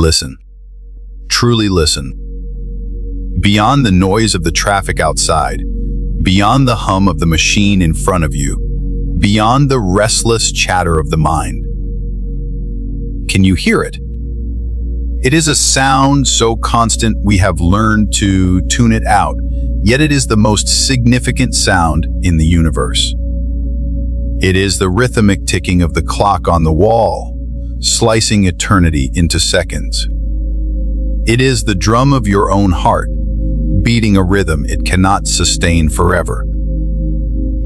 Listen. Truly listen. Beyond the noise of the traffic outside, beyond the hum of the machine in front of you, beyond the restless chatter of the mind. Can you hear it? It is a sound so constant we have learned to tune it out, yet it is the most significant sound in the universe. It is the rhythmic ticking of the clock on the wall, slicing eternity into seconds. It is the drum of your own heart, beating a rhythm it cannot sustain forever.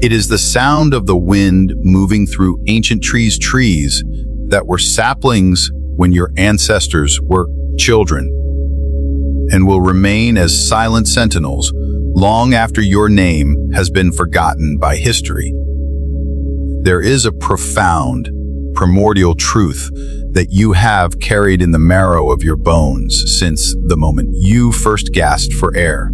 It is the sound of the wind moving through ancient trees that were saplings when your ancestors were children, and will remain as silent sentinels long after your name has been forgotten by history. There is a profound, primordial truth that you have carried in the marrow of your bones since the moment you first gasped for air.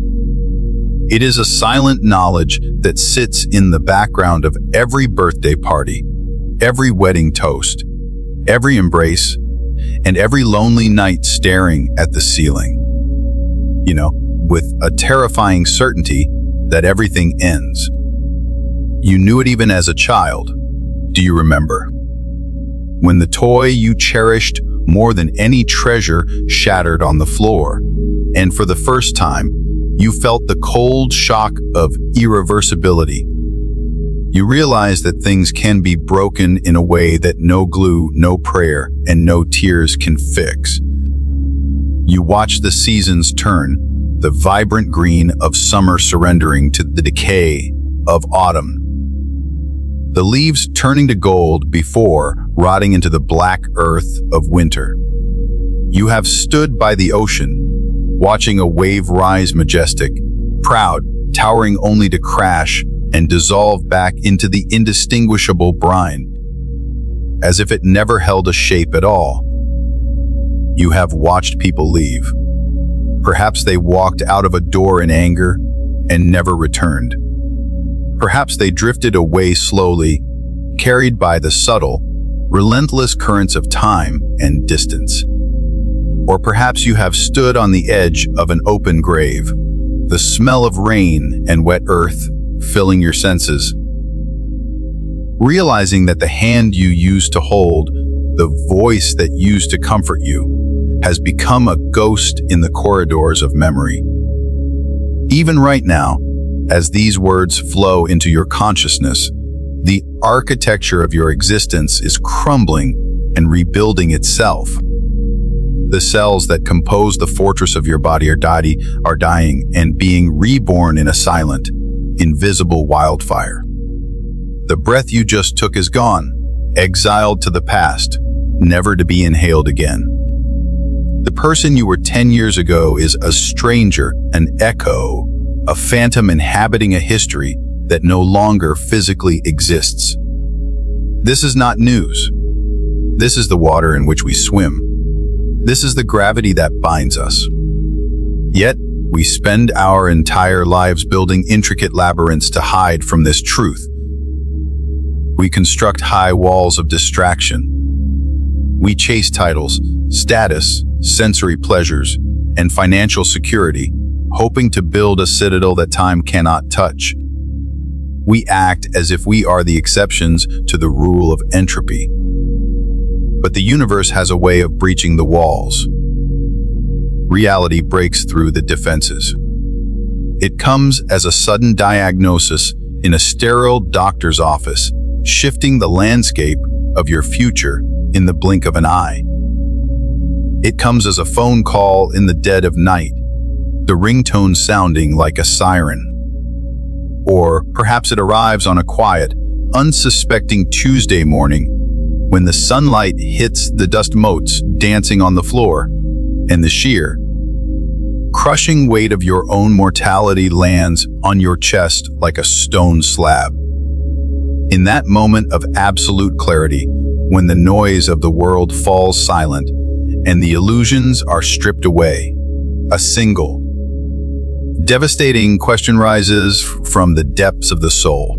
It is a silent knowledge that sits in the background of every birthday party, every wedding toast, every embrace, and every lonely night staring at the ceiling. With a terrifying certainty that everything ends. You knew it even as a child. Do you remember? When the toy you cherished more than any treasure shattered on the floor, and for the first time, you felt the cold shock of irreversibility. You realized that things can be broken in a way that no glue, no prayer, and no tears can fix. You watch the seasons turn, the vibrant green of summer surrendering to the decay of autumn. The leaves turning to gold before rotting into the black earth of winter. You have stood by the ocean, watching a wave rise majestic, proud, towering only to crash and dissolve back into the indistinguishable brine, as if it never held a shape at all. You have watched people leave. Perhaps they walked out of a door in anger and never returned. Perhaps they drifted away slowly, carried by the subtle, relentless currents of time and distance. Or perhaps you have stood on the edge of an open grave, the smell of rain and wet earth filling your senses, realizing that the hand you used to hold, the voice that used to comfort you, has become a ghost in the corridors of memory. Even right now, as these words flow into your consciousness, the architecture of your existence is crumbling and rebuilding itself. The cells that compose the fortress of your body are dying and being reborn in a silent, invisible wildfire. The breath you just took is gone, exiled to the past, never to be inhaled again. The person you were 10 years ago is a stranger, an echo, a phantom inhabiting a history that no longer physically exists. This is not news. This is the water in which we swim. This is the gravity that binds us. Yet, we spend our entire lives building intricate labyrinths to hide from this truth. We construct high walls of distraction. We chase titles, status, sensory pleasures, and financial security, hoping to build a citadel that time cannot touch. We act as if we are the exceptions to the rule of entropy. But the universe has a way of breaching the walls. Reality breaks through the defenses. It comes as a sudden diagnosis in a sterile doctor's office, shifting the landscape of your future in the blink of an eye. It comes as a phone call in the dead of night, the ringtone sounding like a siren. Or perhaps it arrives on a quiet, unsuspecting Tuesday morning when the sunlight hits the dust motes dancing on the floor, and the sheer, crushing weight of your own mortality lands on your chest like a stone slab. In that moment of absolute clarity, when the noise of the world falls silent and the illusions are stripped away, a single, devastating question rises from the depths of the soul.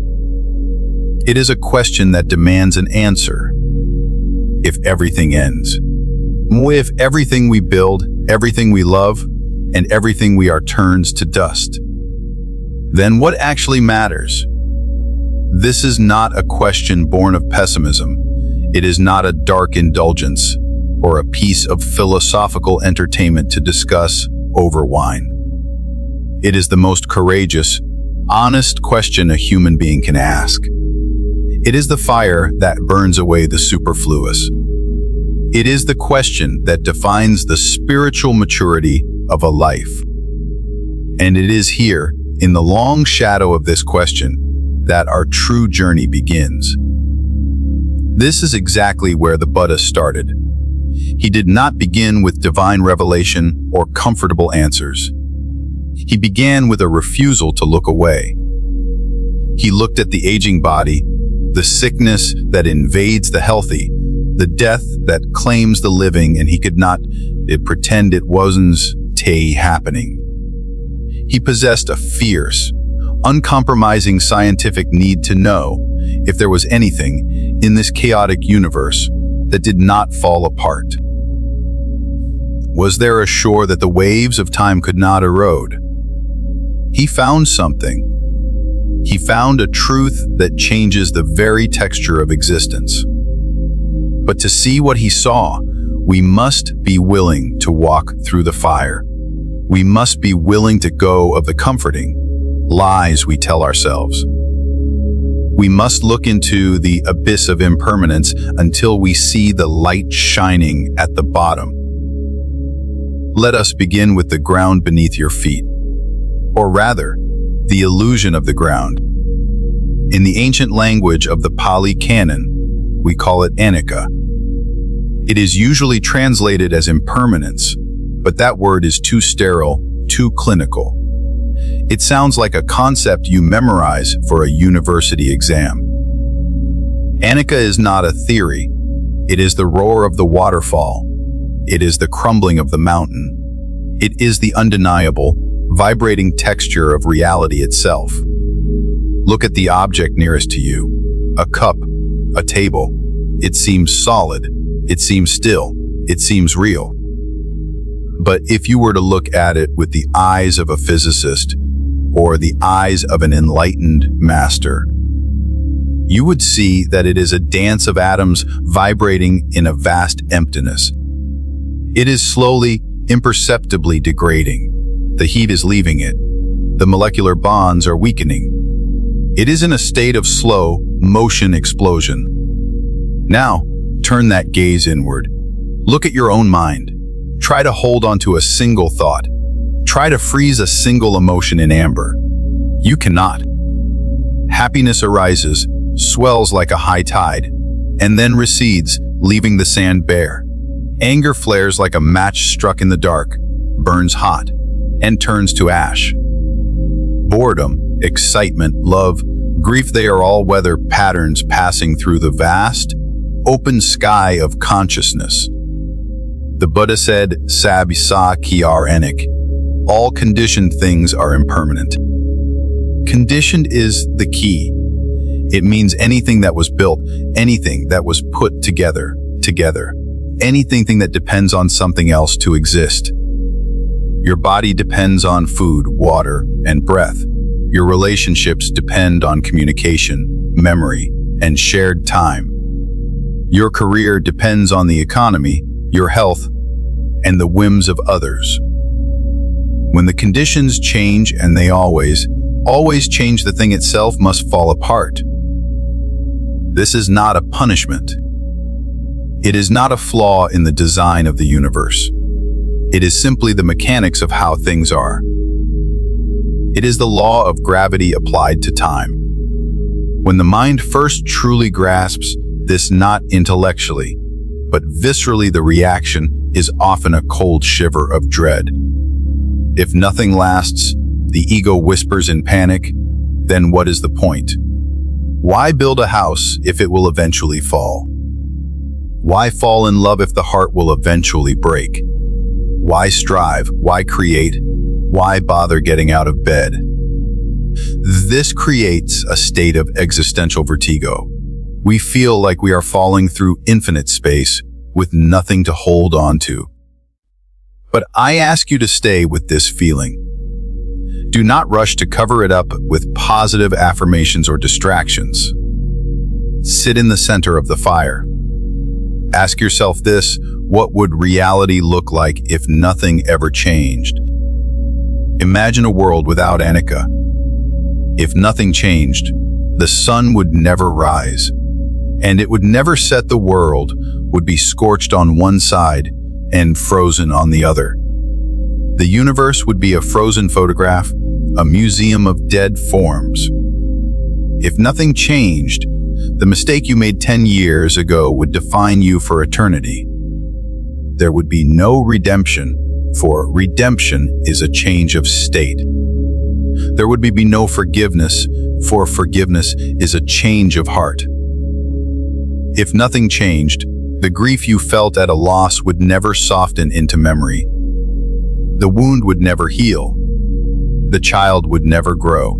It is a question that demands an answer. If everything ends, If everything we build, everything we love, and everything we are turns to dust, then what actually matters? This is not a question born of pessimism. It is not a dark indulgence or a piece of philosophical entertainment to discuss over wine. It is the most courageous, honest question a human being can ask. It is the fire that burns away the superfluous. It is the question that defines the spiritual maturity of a life. And it is here, in the long shadow of this question, that our true journey begins. This is exactly where the Buddha started. He did not begin with divine revelation or comfortable answers. He began with a refusal to look away. He looked at the aging body, the sickness that invades the healthy, the death that claims the living, and he could not pretend it wasn't happening. He possessed a fierce, uncompromising scientific need to know if there was anything in this chaotic universe that did not fall apart. Was there a shore that the waves of time could not erode? He found something. He found a truth that changes the very texture of existence. But to see what he saw, we must be willing to walk through the fire. We must be willing to go of the comforting lies we tell ourselves. We must look into the abyss of impermanence until we see the light shining at the bottom. Let us begin with the ground beneath your feet, or rather, the illusion of the ground. In the ancient language of the Pali Canon, we call it Anicca. It is usually translated as impermanence, but that word is too sterile, too clinical. It sounds like a concept you memorize for a university exam. Anicca is not a theory. It is the roar of the waterfall. It is the crumbling of the mountain. It is the undeniable, vibrating texture of reality itself. Look at the object nearest to you. A cup, a table. It seems solid. It seems still. It seems real. But if you were to look at it with the eyes of a physicist or the eyes of an enlightened master, you would see that it is a dance of atoms vibrating in a vast emptiness. It is slowly, imperceptibly degrading. The heat is leaving it. The molecular bonds are weakening. It is in a state of slow motion explosion. Now, turn that gaze inward. Look at your own mind. Try to hold on to a single thought. Try to freeze a single emotion in amber. You cannot. Happiness arises, swells like a high tide, and then recedes, leaving the sand bare. Anger flares like a match struck in the dark, burns hot, and turns to ash. Boredom, excitement, love, grief, they are all weather patterns passing through the vast, open sky of consciousness. The Buddha said, "Sabi sa kiar enik." All conditioned things are impermanent. Conditioned is the key. It means anything that was built, anything that was put together, anything that depends on something else to exist. Your body depends on food, water, and breath. Your relationships depend on communication, memory, and shared time. Your career depends on the economy, your health, and the whims of others. When the conditions change, and they always change, the thing itself must fall apart. This is not a punishment. It is not a flaw in the design of the universe. It is simply the mechanics of how things are. It is the law of gravity applied to time. When the mind first truly grasps this, not intellectually, but viscerally, the reaction is often a cold shiver of dread. If nothing lasts, the ego whispers in panic, then what is the point? Why build a house if it will eventually fall? Why fall in love if the heart will eventually break? Why strive? Why create? Why bother getting out of bed? This creates a state of existential vertigo. We feel like we are falling through infinite space, with nothing to hold on to. But I ask you to stay with this feeling. Do not rush to cover it up with positive affirmations or distractions. Sit in the center of the fire. Ask yourself this: what would reality look like if nothing ever changed? Imagine a world without Anicca. If nothing changed, the sun would never rise, and it would never set. The world would be scorched on one side and frozen on the other. The universe would be a frozen photograph, a museum of dead forms. If nothing changed, the mistake you made 10 years ago would define you for eternity. There would be no redemption, for redemption is a change of state. There would be no forgiveness, for forgiveness is a change of heart. If nothing changed, the grief you felt at a loss would never soften into memory. The wound would never heal. The child would never grow.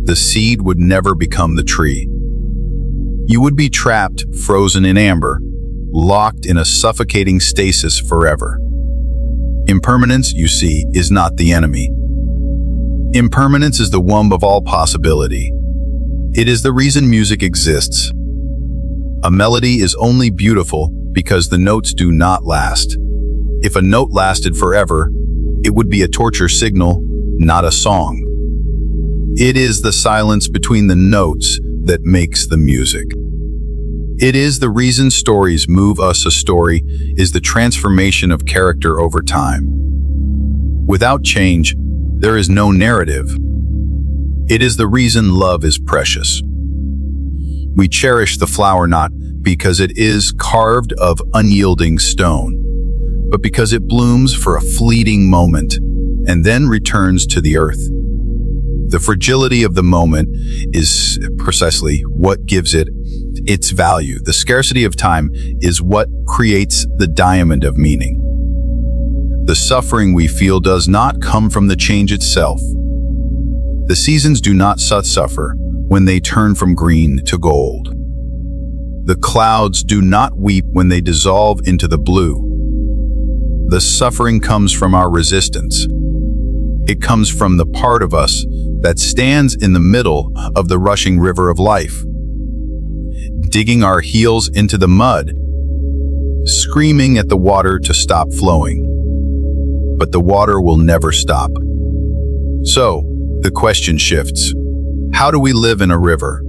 The seed would never become the tree. You would be trapped, frozen in amber, locked in a suffocating stasis forever. Impermanence, you see, is not the enemy. Impermanence is the womb of all possibility. It is the reason music exists. A melody is only beautiful because the notes do not last. If a note lasted forever, it would be a torture signal, not a song. It is the silence between the notes that makes the music. It is the reason stories move us. A story is the transformation of character over time. Without change, there is no narrative. It is the reason love is precious. We cherish the flower not because it is carved of unyielding stone, but because it blooms for a fleeting moment and then returns to the earth. The fragility of the moment is precisely what gives it its value. The scarcity of time is what creates the diamond of meaning. The suffering we feel does not come from the change itself. The seasons do not suffer when they turn from green to gold. The clouds do not weep when they dissolve into the blue. The suffering comes from our resistance. It comes from the part of us that stands in the middle of the rushing river of life, digging our heels into the mud, screaming at the water to stop flowing. But the water will never stop. So, the question shifts. How do we live in a river?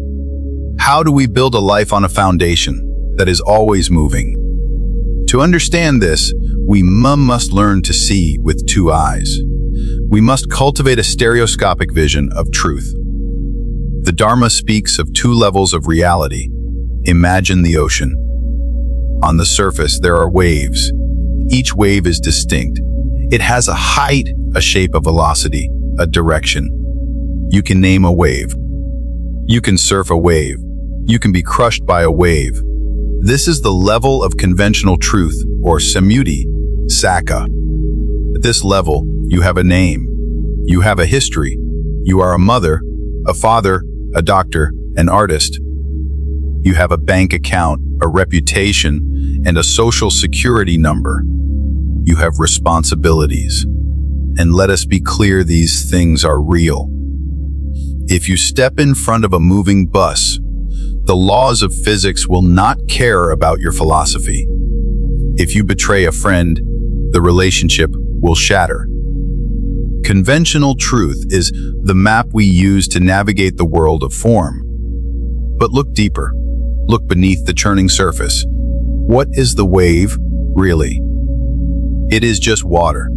How do we build a life on a foundation that is always moving? To understand this, we must learn to see with two eyes. We must cultivate a stereoscopic vision of truth. The Dharma speaks of two levels of reality. Imagine the ocean. On the surface, there are waves. Each wave is distinct. It has a height, a shape, a velocity, a direction. You can name a wave. You can surf a wave. You can be crushed by a wave. This is the level of conventional truth, or samuti, saka. At this level, you have a name. You have a history. You are a mother, a father, a doctor, an artist. You have a bank account, a reputation, and a social security number. You have responsibilities. And let us be clear, these things are real. If you step in front of a moving bus, the laws of physics will not care about your philosophy. If you betray a friend, the relationship will shatter. Conventional truth is the map we use to navigate the world of form. But look deeper. Look beneath the churning surface. What is the wave, really? It is just water.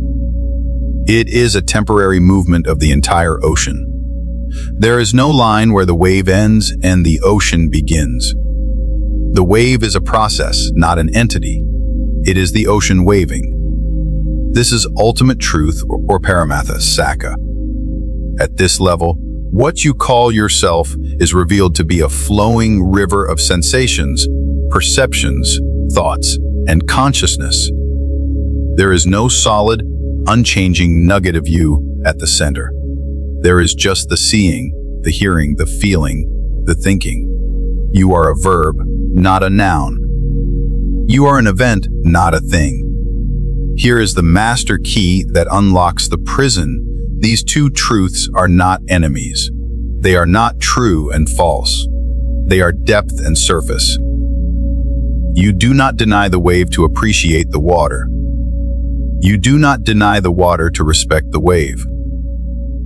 It is a temporary movement of the entire ocean. There is no line where the wave ends and the ocean begins. The wave is a process, not an entity. It is the ocean waving. This is ultimate truth, or paramatha, saka. At this level, what you call yourself is revealed to be a flowing river of sensations, perceptions, thoughts, and consciousness. There is no solid, unchanging nugget of you at the center. There is just the seeing, the hearing, the feeling, the thinking. You are a verb, not a noun. You are an event, not a thing. Here is the master key that unlocks the prison. These two truths are not enemies. They are not true and false. They are depth and surface. You do not deny the wave to appreciate the water. You do not deny the water to respect the wave.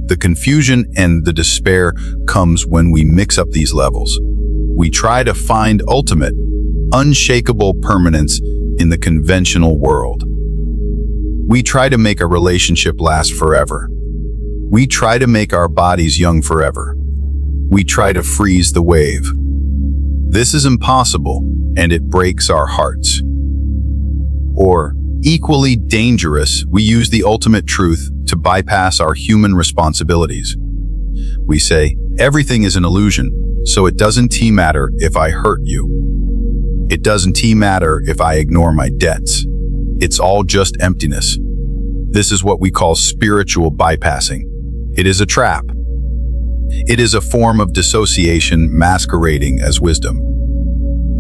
The confusion and the despair comes when we mix up these levels. We try to find ultimate, unshakable permanence in the conventional world. We try to make a relationship last forever. We try to make our bodies young forever. We try to freeze the wave. This is impossible, and it breaks our hearts. Or, equally dangerous, we use the ultimate truth to bypass our human responsibilities. We say, everything is an illusion, so it doesn't matter if I hurt you. It doesn't matter if I ignore my debts. It's all just emptiness. This is what we call spiritual bypassing. It is a trap. It is a form of dissociation masquerading as wisdom.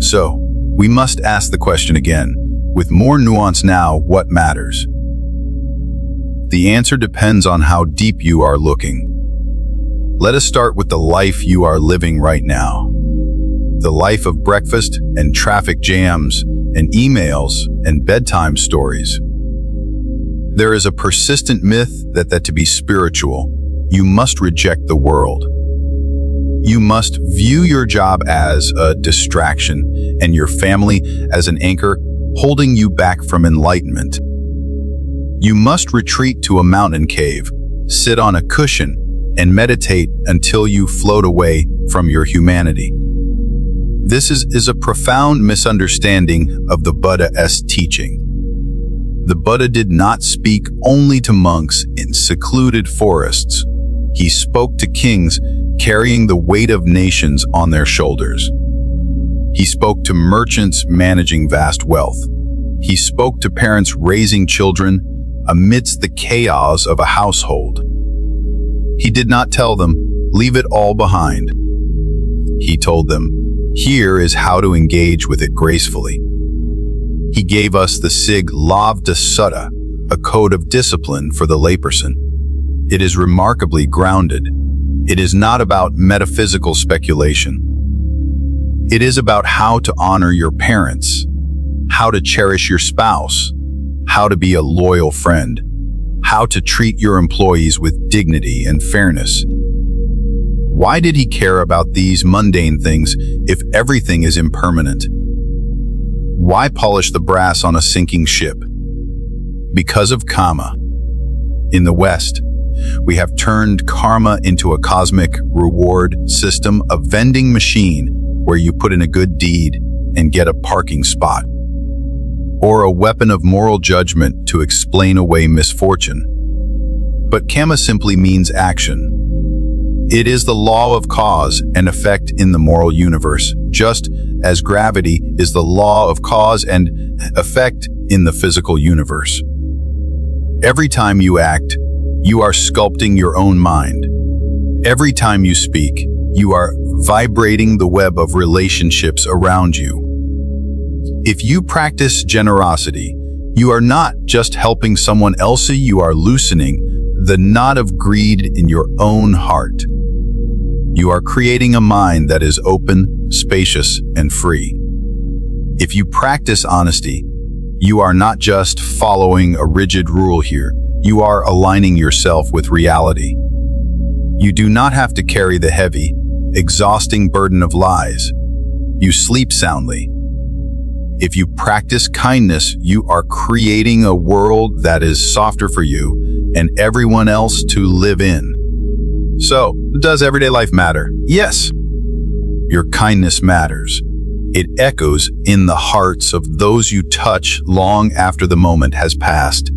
So, we must ask the question again, with more nuance now, what matters? The answer depends on how deep you are looking. Let us start with the life you are living right now. The life of breakfast and traffic jams and emails and bedtime stories. There is a persistent myth that to be spiritual, you must reject the world. You must view your job as a distraction and your family as an anchor holding you back from enlightenment. You must retreat to a mountain cave, sit on a cushion, and meditate until you float away from your humanity. This is a profound misunderstanding of the Buddha's teaching. The Buddha did not speak only to monks in secluded forests. He spoke to kings carrying the weight of nations on their shoulders. He spoke to merchants managing vast wealth. He spoke to parents raising children amidst the chaos of a household. He did not tell them, leave it all behind. He told them, here is how to engage with it gracefully. He gave us the Sig Lavda Sutta, a code of discipline for the layperson. It is remarkably grounded. It is not about metaphysical speculation. It is about how to honor your parents, how to cherish your spouse, how to be a loyal friend, how to treat your employees with dignity and fairness. Why did he care about these mundane things if everything is impermanent? Why polish the brass on a sinking ship? Because of karma. In the West, we have turned karma into a cosmic reward system, a vending machine where you put in a good deed and get a parking spot, or a weapon of moral judgment to explain away misfortune. But karma simply means action. It is the law of cause and effect in the moral universe, just as gravity is the law of cause and effect in the physical universe. Every time you act, you are sculpting your own mind. Every time you speak, you are vibrating the web of relationships around you. If you practice generosity, you are not just helping someone else, you are loosening the knot of greed in your own heart. You are creating a mind that is open, spacious, and free. If you practice honesty, you are not just following a rigid rule here, you are aligning yourself with reality. You do not have to carry the heavy, exhausting burden of lies. You sleep soundly. If you practice kindness, you are creating a world that is softer for you and everyone else to live in. So, does everyday life matter? Yes. Your kindness matters. It echoes in the hearts of those you touch long after the moment has passed.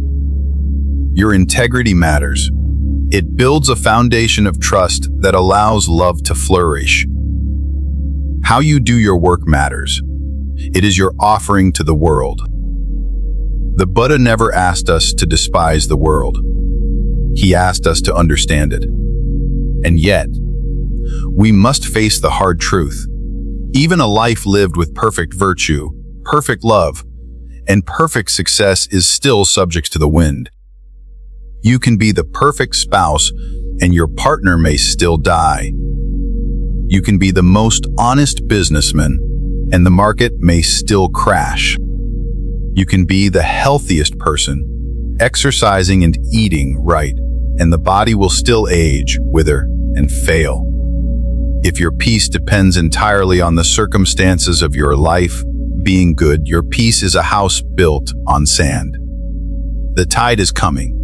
Your integrity matters. It builds a foundation of trust that allows love to flourish. How you do your work matters. It is your offering to the world. The Buddha never asked us to despise the world. He asked us to understand it. And yet, we must face the hard truth. Even a life lived with perfect virtue, perfect love, and perfect success is still subject to the wind. You can be the perfect spouse, and your partner may still die. You can be the most honest businessman, and the market may still crash. You can be the healthiest person, exercising and eating right, and the body will still age, wither, and fail. If your peace depends entirely on the circumstances of your life being good, your peace is a house built on sand. The tide is coming.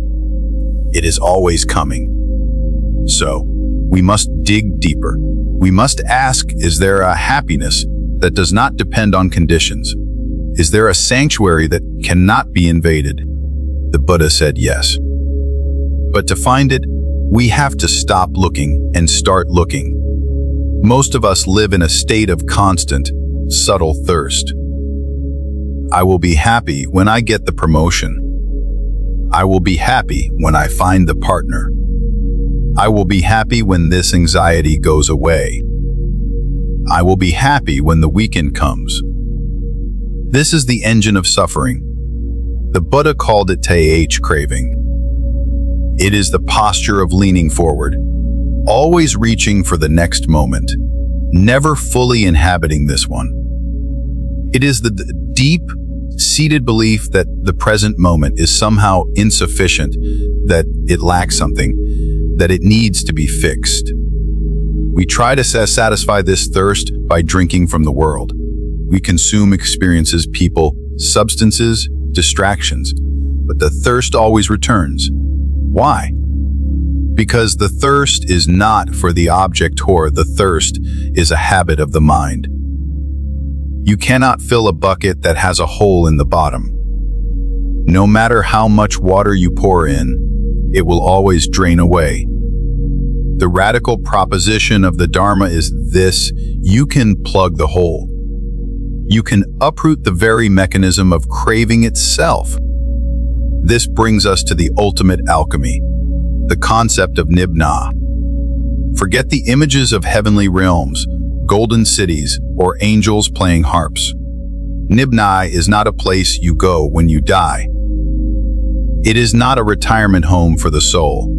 It is always coming. So, we must dig deeper. We must ask, is there a happiness that does not depend on conditions? Is there a sanctuary that cannot be invaded? The Buddha said yes. But to find it, we have to stop looking and start looking. Most of us live in a state of constant, subtle thirst. I will be happy when I get the promotion. I will be happy when I find the partner. I will be happy when this anxiety goes away. I will be happy when the weekend comes. This is the engine of suffering. The Buddha called it Taṇhā, craving. It is the posture of leaning forward, always reaching for the next moment, never fully inhabiting this one. It is the deep-seated belief that the present moment is somehow insufficient, that it lacks something, that it needs to be fixed. We try to satisfy this thirst by drinking from the world. We consume experiences, people, substances, distractions, but the thirst always returns. Why? Because the thirst is not for the object, or the thirst is a habit of the mind. You cannot fill a bucket that has a hole in the bottom. No matter how much water you pour in, it will always drain away. The radical proposition of the Dharma is this: you can plug the hole. You can uproot the very mechanism of craving itself. This brings us to the ultimate alchemy, the concept of Nirvana. Forget the images of heavenly realms, golden cities, or angels playing harps. Nirvana is not a place you go when you die. It is not a retirement home for the soul.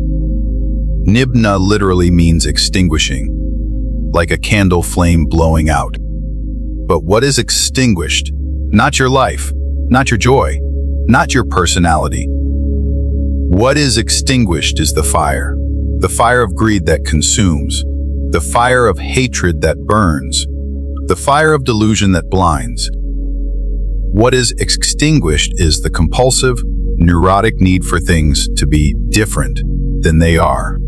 Nirvana literally means extinguishing, like a candle flame blowing out. But what is extinguished? Not your life, not your joy, not your personality. What is extinguished is the fire of greed that consumes, the fire of hatred that burns, the fire of delusion that blinds. What is extinguished is the compulsive, neurotic need for things to be different than they are.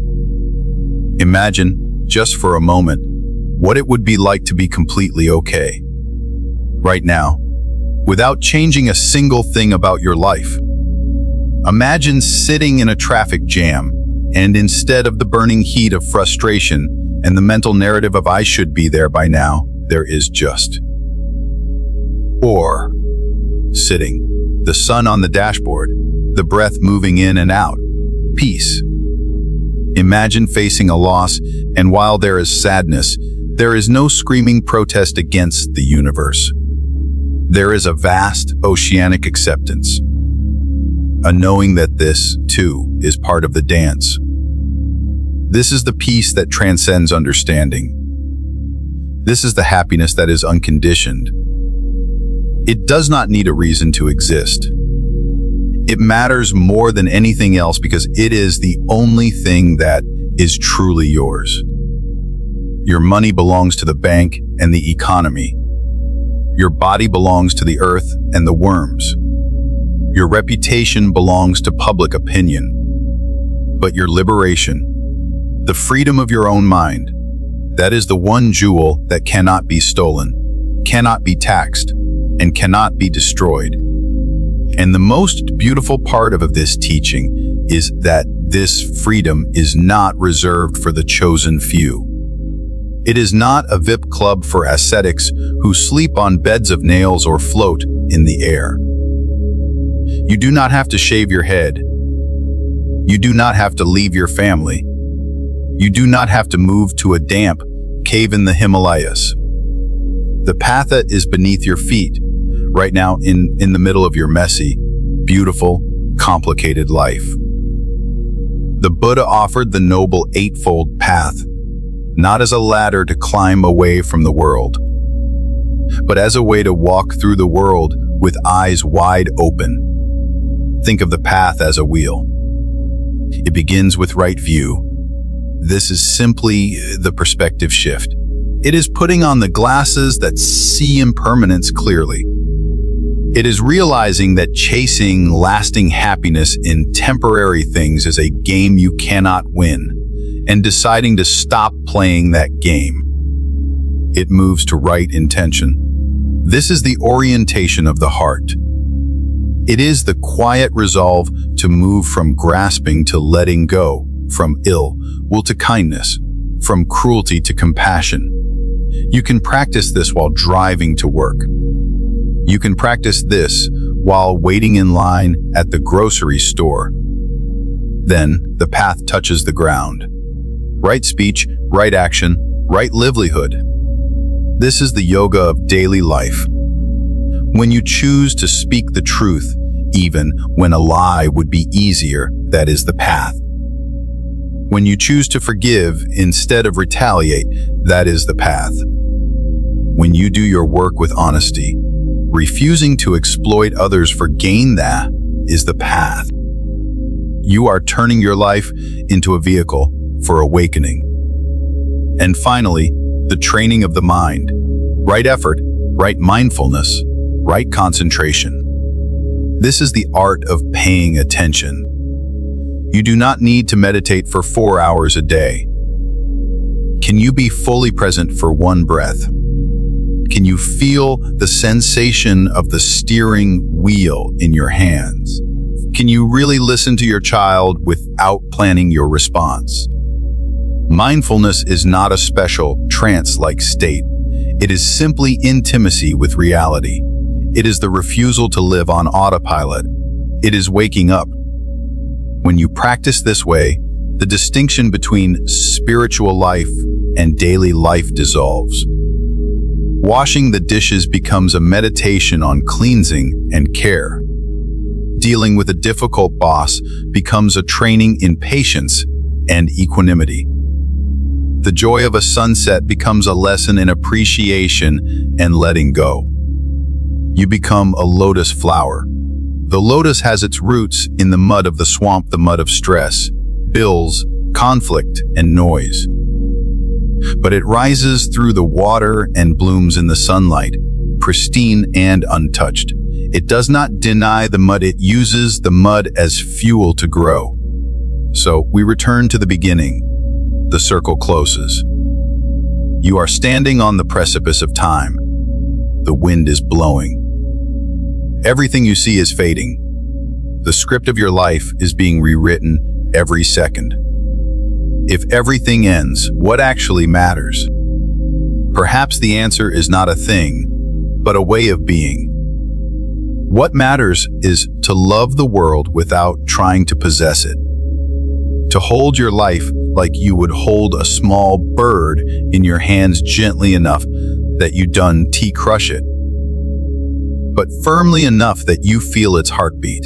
Imagine, just for a moment, what it would be like to be completely okay. Right now, without changing a single thing about your life. Imagine sitting in a traffic jam, and instead of the burning heat of frustration and the mental narrative of I should be there by now, there is just. Or sitting, the sun on the dashboard, the breath moving in and out, peace. Imagine facing a loss, and while there is sadness, there is no screaming protest against the universe. There is a vast, oceanic acceptance, a knowing that this, too, is part of the dance. This is the peace that transcends understanding. This is the happiness that is unconditioned. It does not need a reason to exist. It matters more than anything else because it is the only thing that is truly yours. Your money belongs to the bank and the economy. Your body belongs to the earth and the worms. Your reputation belongs to public opinion. But your liberation, the freedom of your own mind, that is the one jewel that cannot be stolen, cannot be taxed, and cannot be destroyed. And the most beautiful part of this teaching is that this freedom is not reserved for the chosen few. It is not a VIP club for ascetics who sleep on beds of nails or float in the air. You do not have to shave your head. You do not have to leave your family. You do not have to move to a damp cave in the Himalayas. The Taṇhā is beneath your feet, right now in the middle of your messy, beautiful, complicated life. The Buddha offered the Noble Eightfold Path, not as a ladder to climb away from the world, but as a way to walk through the world with eyes wide open. Think of the path as a wheel. It begins with right view. This is simply the perspective shift. It is putting on the glasses that see impermanence clearly. It is realizing that chasing lasting happiness in temporary things is a game you cannot win, and deciding to stop playing that game. It moves to right intention. This is the orientation of the heart. It is the quiet resolve to move from grasping to letting go, from ill will to kindness, from cruelty to compassion. You can practice this while driving to work. You can practice this while waiting in line at the grocery store. Then the path touches the ground. Right speech, right action, right livelihood. This is the yoga of daily life. When you choose to speak the truth, even when a lie would be easier, that is the path. When you choose to forgive instead of retaliate, that is the path. When you do your work with honesty, refusing to exploit others for gain, that is the path. You are turning your life into a vehicle for awakening. And finally, the training of the mind. Right effort, right mindfulness, right concentration. This is the art of paying attention. You do not need to meditate for 4 hours a day. Can you be fully present for one breath? Can you feel the sensation of the steering wheel in your hands? Can you really listen to your child without planning your response? Mindfulness is not a special trance-like state. It is simply intimacy with reality. It is the refusal to live on autopilot. It is waking up. When you practice this way, the distinction between spiritual life and daily life dissolves. Washing the dishes becomes a meditation on cleansing and care. Dealing with a difficult boss becomes a training in patience and equanimity. The joy of a sunset becomes a lesson in appreciation and letting go. You become a lotus flower. The lotus has its roots in the mud of the swamp, the mud of stress, bills, conflict, and noise. But it rises through the water and blooms in the sunlight, pristine and untouched. It does not deny the mud, it uses the mud as fuel to grow. So we return to the beginning. The circle closes. You are standing on the precipice of time. The wind is blowing. Everything you see is fading. The script of your life is being rewritten every second. If everything ends, what actually matters? Perhaps the answer is not a thing, but a way of being. What matters is to love the world without trying to possess it. To hold your life like you would hold a small bird in your hands gently enough that you don't crush it, but firmly enough that you feel its heartbeat.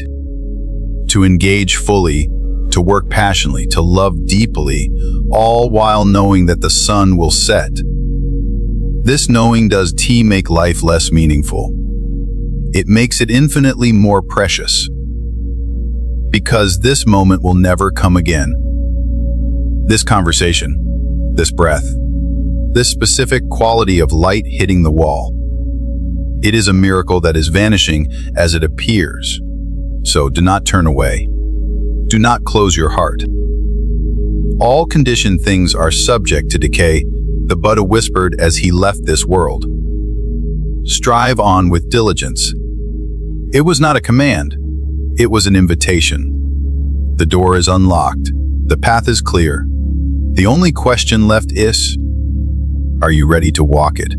To engage fully, to work passionately, to love deeply, all while knowing that the sun will set. This knowing does make life less meaningful. It makes it infinitely more precious. Because this moment will never come again. This conversation, this breath, this specific quality of light hitting the wall. It is a miracle that is vanishing as it appears. So do not turn away. Do not close your heart. All conditioned things are subject to decay, the Buddha whispered as he left this world. Strive on with diligence. It was not a command. It was an invitation. The door is unlocked. The path is clear. The only question left is, are you ready to walk it?